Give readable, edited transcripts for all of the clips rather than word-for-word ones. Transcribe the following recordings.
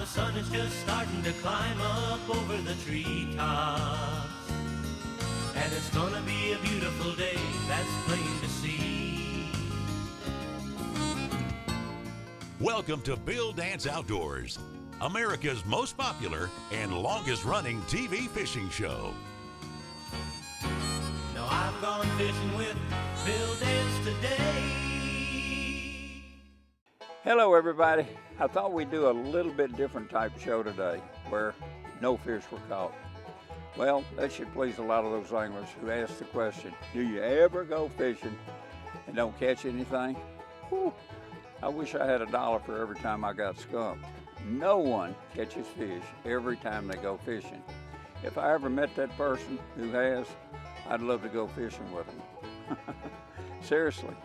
the sun is just starting to climb up over the treetops. And it's gonna be a beautiful day, that's plain to see. Welcome to Bill Dance Outdoors, America's most popular and longest running TV fishing show. Now I've gone fishing with Bill Dance today. Hello everybody. I thought we'd do a little bit different type show today where no fish were caught. Well, that should please a lot of those anglers who ask the question, do you ever go fishing and don't catch anything? Whew. I wish I had $1 for every time I got skunked. No one catches fish every time they go fishing. If I ever met that person who has, I'd love to go fishing with them. Seriously,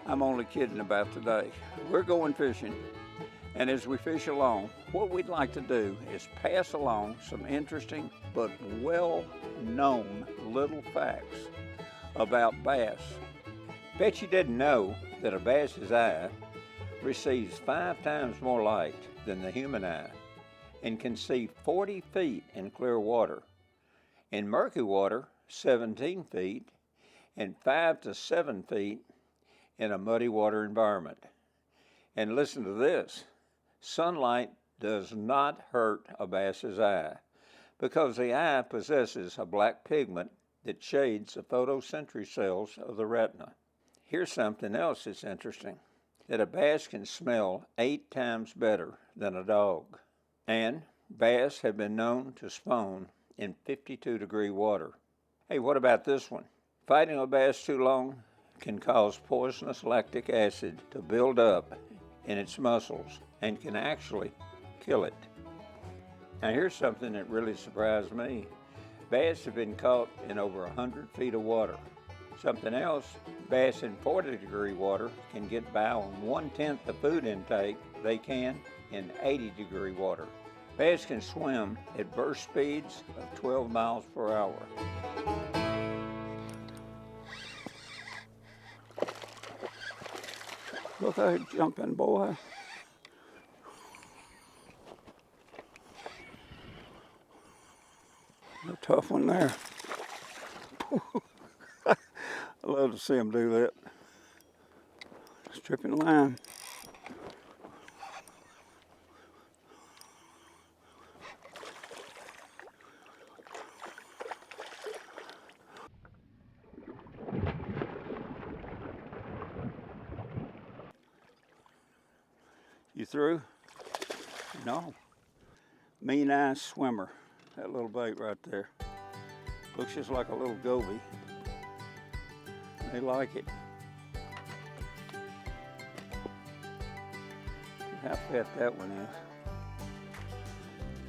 I'm only kidding about today. We're going fishing, and as we fish along, what we'd like to do is pass along some interesting but well-known little facts about bass. Bet you didn't know that a bass's eye receives 5 times more light than the human eye and can see 40 feet in clear water. In murky water, 17 feet, and 5 to 7 feet in a muddy water environment. And listen to this, sunlight does not hurt a bass's eye because the eye possesses a black pigment that shades the photosensory cells of the retina. Here's something else that's interesting, that a bass can smell 8 times better than a dog. And bass have been known to spawn in 52-degree water. Hey, what about this one? Fighting a bass too long can cause poisonous lactic acid to build up in its muscles and can actually kill it. Now here's something that really surprised me. Bass have been caught in over 100 feet of water. Something else, bass in 40-degree water can get by on 1/10 the food intake they can in 80-degree water. Bass can swim at burst speeds of 12 miles per hour. Look how he's jumping, boy. A tough one there. I love to see him do that. Stripping line. You through? No. Mean eye swimmer. That little bait right there. Looks just like a little goby. They like it. How fat that one is.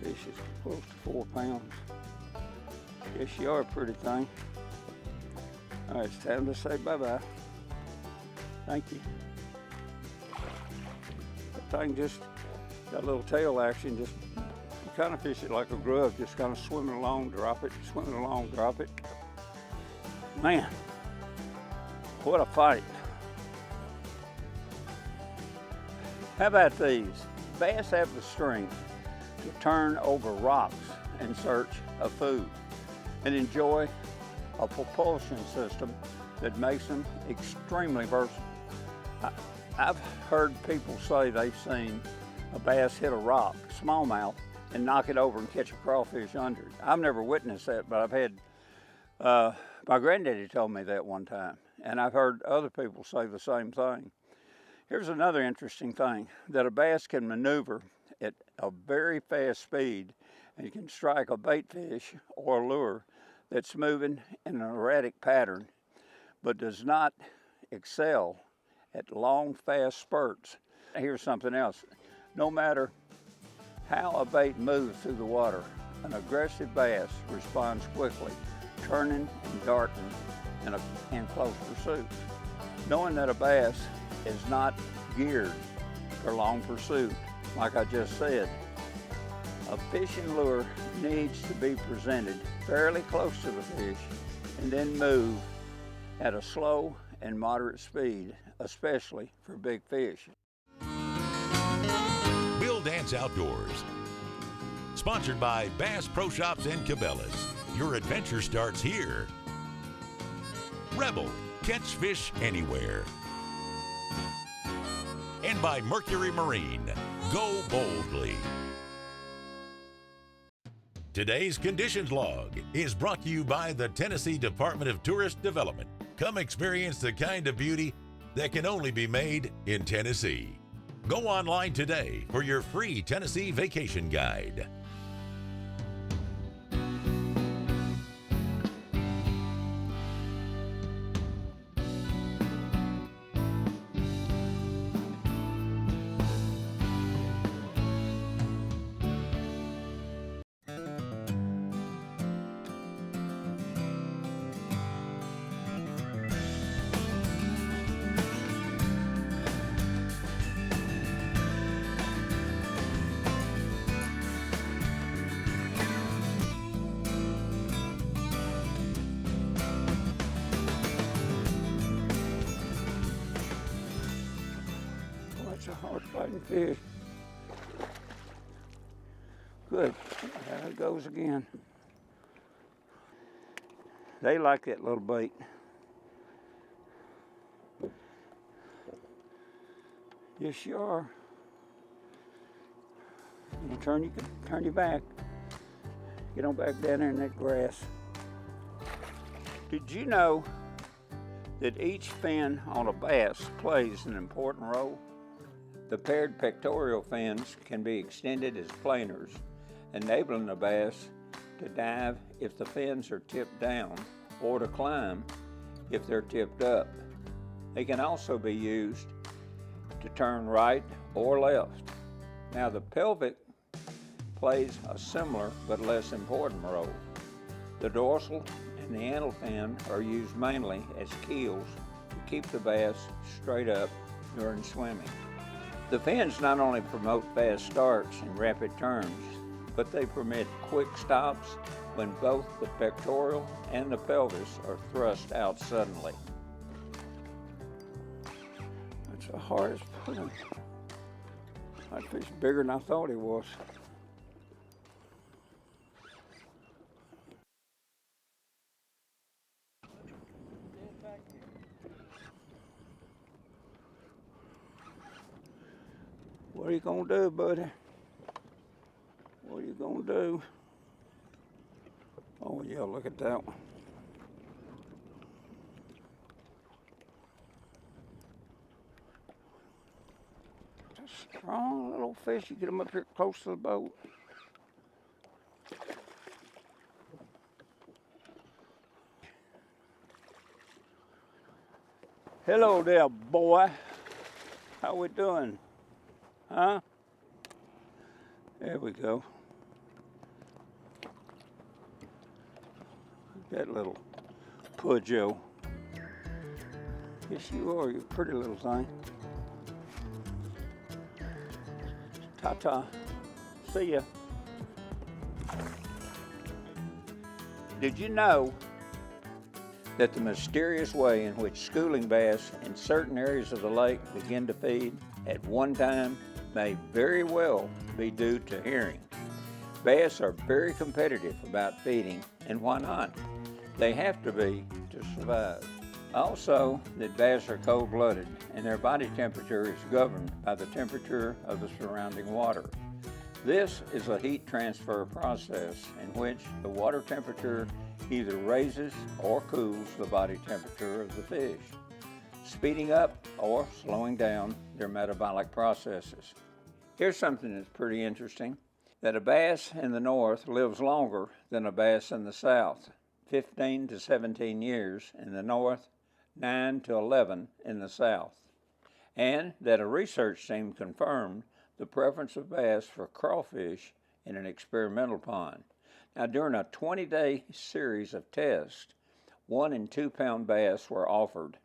Fish is close to 4 pounds. Yes, you are a pretty thing. All right, it's time to say bye-bye. Thank you. That thing just got a little tail action, just you kind of fish it like a grub, just kind of swimming along, drop it, swimming along, drop it. Man, what a fight. How about these? Bass have the strength to turn over rocks in search of food and enjoy a propulsion system that makes them extremely versatile. I've heard people say they've seen a bass hit a rock, smallmouth, and knock it over and catch a crawfish under it. I've never witnessed that, but I've had, my granddaddy told me that one time, and I've heard other people say the same thing. Here's another interesting thing, that a bass can maneuver at a very fast speed and can strike a bait fish or a lure that's moving in an erratic pattern, but does not excel at long, fast spurts. Here's something else. No matter how a bait moves through the water, an aggressive bass responds quickly, turning and darting in close pursuit. Knowing that a bass is not geared for long pursuit, like I just said, a fishing lure needs to be presented fairly close to the fish and then move at a slow and moderate speed, especially for big fish. Bill Dance Outdoors. Sponsored by Bass Pro Shops and Cabela's. Your adventure starts here. Rebel, catch fish anywhere. And by Mercury Marine, go boldly. Today's Conditions Log is brought to you by the Tennessee Department of Tourist Development. Come experience the kind of beauty that can only be made in Tennessee. Go online today for your free Tennessee vacation guide. That's a hard fighting fish. Good. There it goes again. They like that little bait. Yes, you are. You turn your back. Get on back down there in that grass. Did you know that each fin on a bass plays an important role? The paired pectoral fins can be extended as planars, enabling the bass to dive if the fins are tipped down or to climb if they're tipped up. They can also be used to turn right or left. Now the pelvic plays a similar but less important role. The dorsal and the anal fin are used mainly as keels to keep the bass straight up during swimming. The fins not only promote fast starts and rapid turns, but they permit quick stops when both the pectoral and the pelvis are thrust out suddenly. That's the hardest pull. That fish is bigger than I thought he was. What are you gonna do, buddy? What are you gonna do? Oh yeah, look at that one. It's a strong little fish. You get him up here close to the boat. Hello there, boy. How we doing? Huh? There we go. That little pudjo. Yes, you are. You're a pretty little thing. Ta-ta. See ya. Did you know that the mysterious way in which schooling bass in certain areas of the lake begin to feed at one time may very well be due to hearing? Bass are very competitive about feeding, and why not? They have to be to survive. Also, that bass are cold-blooded, and their body temperature is governed by the temperature of the surrounding water. This is a heat transfer process in which the water temperature either raises or cools the body temperature of the fish, speeding up or slowing down their metabolic processes. Here's something that's pretty interesting, that a bass in the north lives longer than a bass in the south, 15 to 17 years in the north, 9 to 11 in the south. And that a research team confirmed the preference of bass for crawfish in an experimental pond. Now, during a 20-day series of tests, 1 and 2 pound bass were offered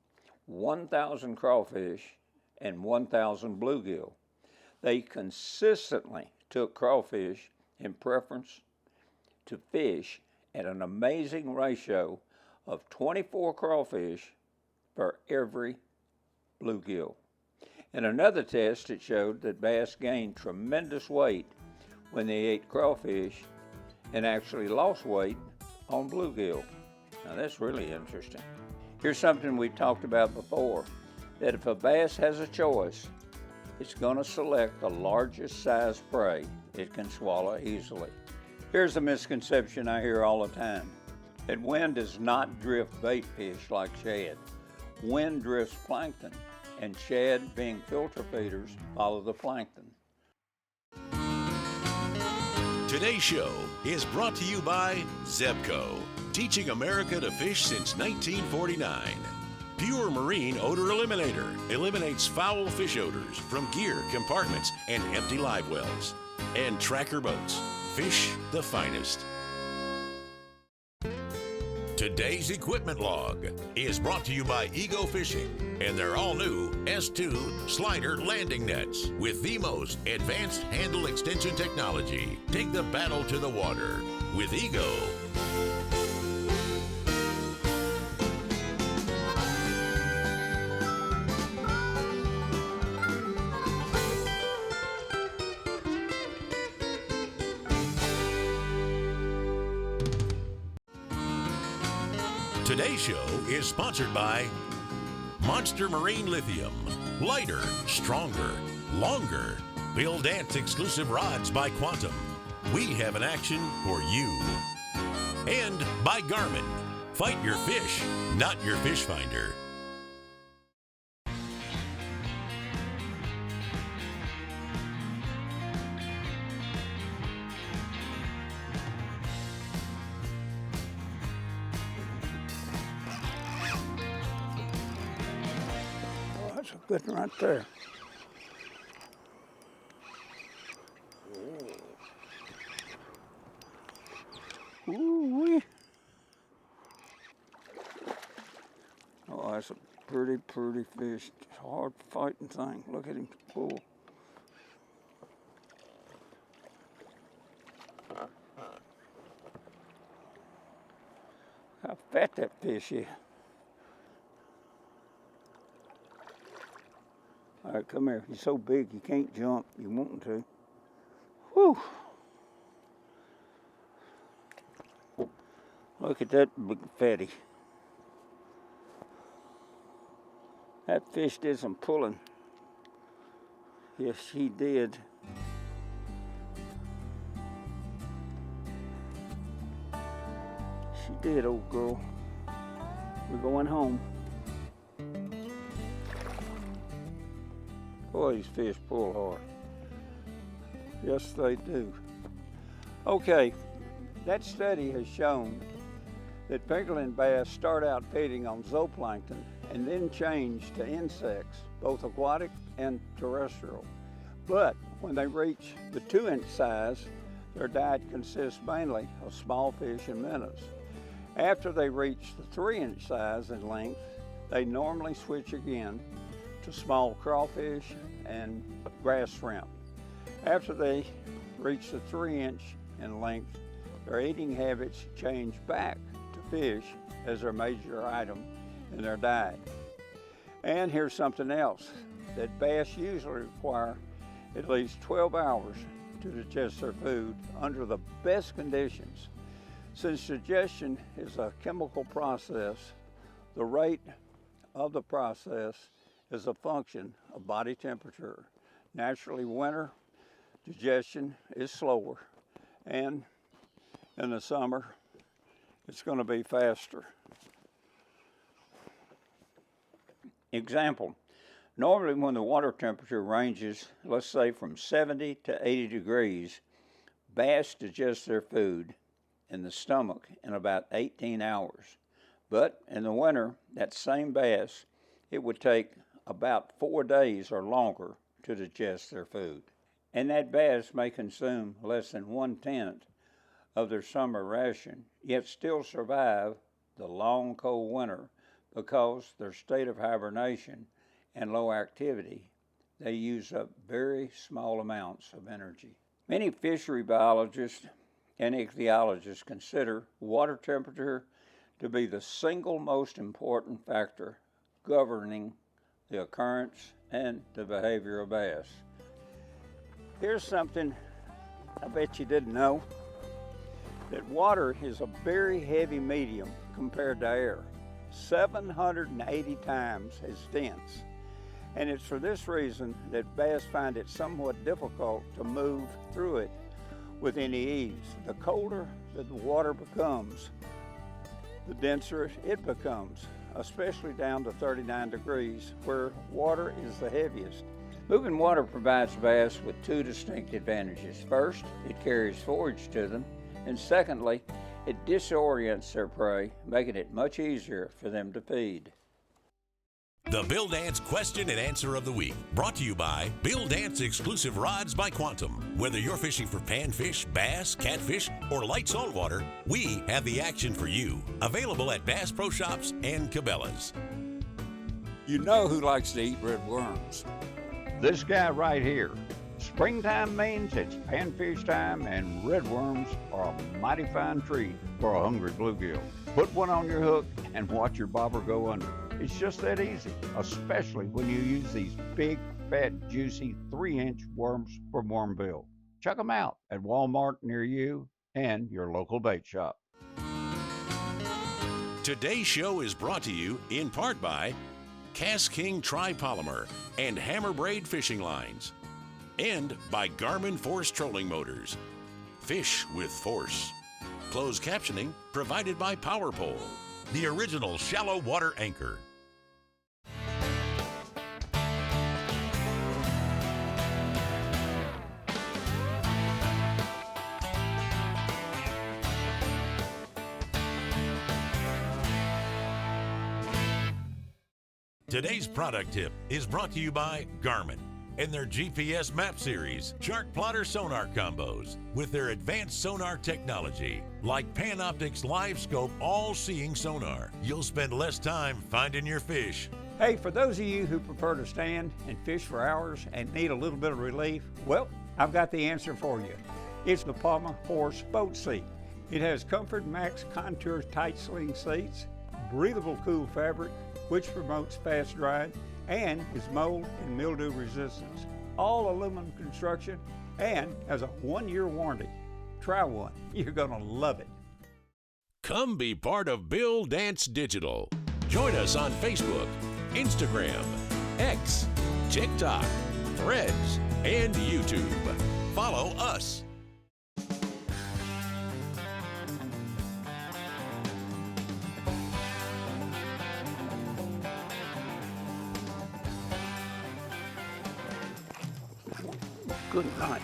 1,000 crawfish and 1,000 bluegill. They consistently took crawfish in preference to fish at an amazing ratio of 24 crawfish for every bluegill. In another test, it showed that bass gained tremendous weight when they ate crawfish and actually lost weight on bluegill. Now that's really interesting. Here's something we talked about before, that if a bass has a choice, it's going to select the largest size prey it can swallow easily. Here's a misconception I hear all the time, that wind does not drift bait fish like shad. Wind drifts plankton, and shad, being filter feeders, follow the plankton. Today's show is brought to you by Zebco, teaching America to fish since 1949. Pure Marine Odor Eliminator eliminates foul fish odors from gear, compartments, and empty live wells. And Tracker Boats, fish the finest. Today's equipment log is brought to you by Ego Fishing and their all-new S2 slider landing nets with the most advanced handle extension technology. Take the battle to the water with Ego. Today's show is sponsored by Monster Marine Lithium. Lighter, stronger, longer. Bill Dance exclusive rods by Quantum. We have an action for you. And by Garmin. Fight your fish, not your fish finder. That's a good one right there. Ooh-wee. Oh, that's a pretty fish. Hard fighting thing. Look at him pull. How fat that fish is. All right, come here. He's so big you can't jump. You want him to. Whew. Look at that big fatty. That fish did some pulling. Yes, she did. She did, old girl. We're going home. Boy, these fish pull hard. Yes, they do. Okay, that study has shown that pangolin bass start out feeding on zooplankton and then change to insects, both aquatic and terrestrial. But when they reach the 2-inch size, their diet consists mainly of small fish and minnows. After they reach the 3-inch size and length, they normally switch again to small crawfish and grass shrimp. After they reach the 3-inch in length, their eating habits change back to fish as their major item in their diet. And here's something else, that bass usually require at least 12 hours to digest their food under the best conditions. Since digestion is a chemical process, the rate of the process is a function of body temperature. Naturally, winter digestion is slower, and in the summer, it's going to be faster. Example, normally when the water temperature ranges, let's say from 70 to 80 degrees, bass digest their food in the stomach in about 18 hours. But in the winter, that same bass, it would take about 4 days or longer to digest their food. And that bass may consume less than 1/10 of their summer ration, yet still survive the long cold winter because their state of hibernation and low activity, they use up very small amounts of energy. Many fishery biologists and ichthyologists consider water temperature to be the single most important factor governing the occurrence and the behavior of bass. Here's something I bet you didn't know, that water is a very heavy medium compared to air, 780 times as dense. And it's for this reason that bass find it somewhat difficult to move through it with any ease. The colder that the water becomes, the denser it becomes, especially down to 39 degrees, where water is the heaviest. Moving water provides bass with two distinct advantages. First, it carries forage to them, and secondly, it disorients their prey, making it much easier for them to feed. The Bill Dance Question and Answer of the Week, brought to you by Bill Dance Exclusive Rods by Quantum. Whether you're fishing for panfish, bass, catfish, or light saltwater, we have the action for you. Available at Bass Pro Shops and Cabela's. You know who likes to eat red worms? This guy right here. Springtime means it's panfish time, and red worms are a mighty fine treat for a hungry bluegill. Put one on your hook and watch your bobber go under. It's just that easy, especially when you use these big, fat, juicy 3-inch worms from Wormville. Check them out at Walmart near you and your local bait shop. Today's show is brought to you in part by Cast King Tri-Polymer and Hammer Braid Fishing Lines, and by Garmin Force Trolling Motors. Fish with force. Closed captioning provided by PowerPole, the original shallow water anchor. Today's product tip is brought to you by Garmin and their GPS map series, chart plotter sonar combos, with their advanced sonar technology, like Panoptic's Live Scope all-seeing sonar. You'll spend less time finding your fish. Hey, for those of you who prefer to stand and fish for hours and need a little bit of relief, well, I've got the answer for you. It's the Palma Horse Boat Seat. It has Comfort Max Contour tight sling seats, breathable cool fabric, which promotes fast drying, and is mold and mildew resistance. All aluminum construction and has a 1-year warranty. Try one, you're gonna love it. Come be part of Bill Dance Digital. Join us on Facebook, Instagram, X, TikTok, Threads, and YouTube. Follow us. Good night.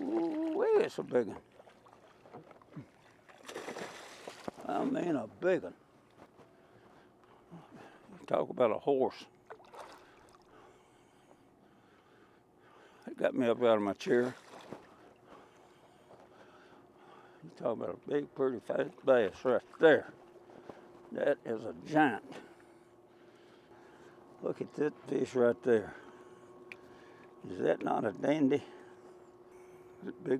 Ooh, it's a big one. I mean a big one. Talk about a horse. It got me up out of my chair. You talk about a big, pretty fat bass right there. That is a giant. Look at that fish right there. Is that not a dandy? Big,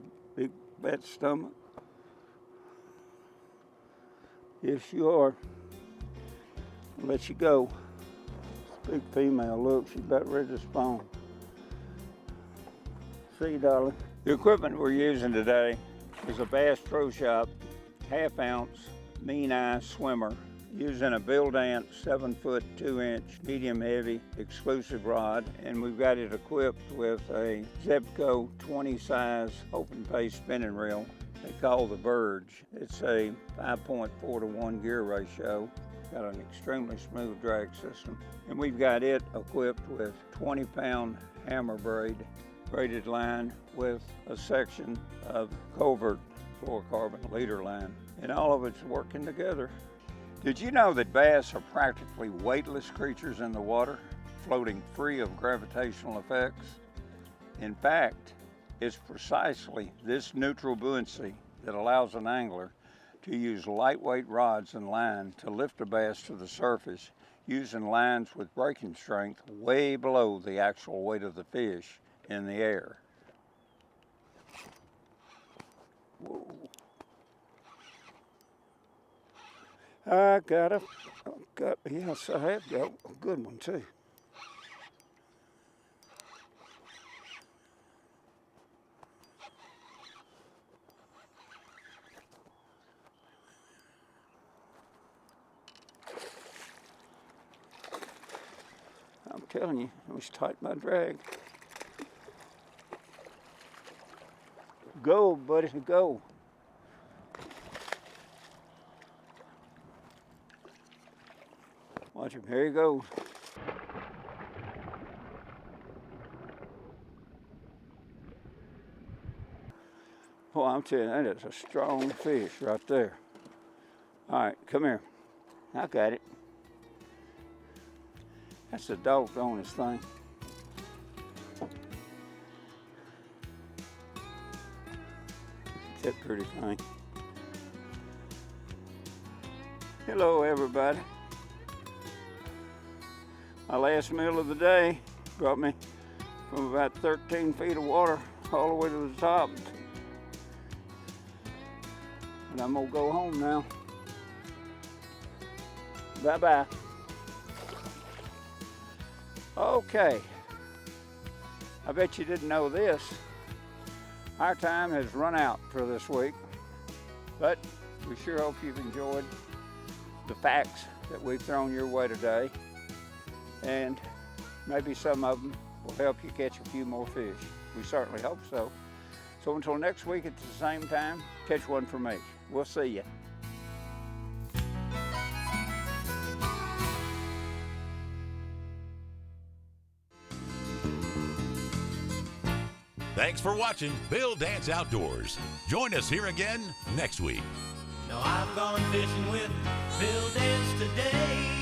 fat stomach. Yes, you are. I'll let you go. Big female, look, she's about ready to spawn. See, darling. The equipment we're using today is a Bass Pro Shop 1/2 ounce mean eye swimmer using a Bill Dance 7-foot 2-inch medium heavy exclusive rod, and we've got it equipped with a Zebco 20 size open face spinning reel they call the Verge. It's a 5.4 to 1 gear ratio, got an extremely smooth drag system, and we've got it equipped with 20-pound hammer braided line with a section of covert fluorocarbon leader line, and all of it's working together. Did you know that bass are practically weightless creatures in the water, floating free of gravitational effects? In fact, it's precisely this neutral buoyancy that allows an angler to use lightweight rods and line to lift a bass to the surface, using lines with breaking strength way below the actual weight of the fish in the air. Whoa. I got yes, I have got a good one too. I'm telling you, it was tight my drag. Go, buddy, go. Watch him, here he goes. Oh, I'm telling you, that is a strong fish right there. All right, come here. I got it. That's the doggonest thing. That pretty thing. Hello, everybody. My last meal of the day brought me from about 13 feet of water all the way to the top. And I'm gonna go home now. Bye-bye. Okay. I bet you didn't know this. Our time has run out for this week, but we sure hope you've enjoyed the facts that we've thrown your way today, and maybe some of them will help you catch a few more fish. We certainly hope so. So until next week at the same time, catch one for me. We'll see you. Thanks for watching Bill Dance Outdoors. Join us here again next week. Now I've gone fishing with Bill Dance today.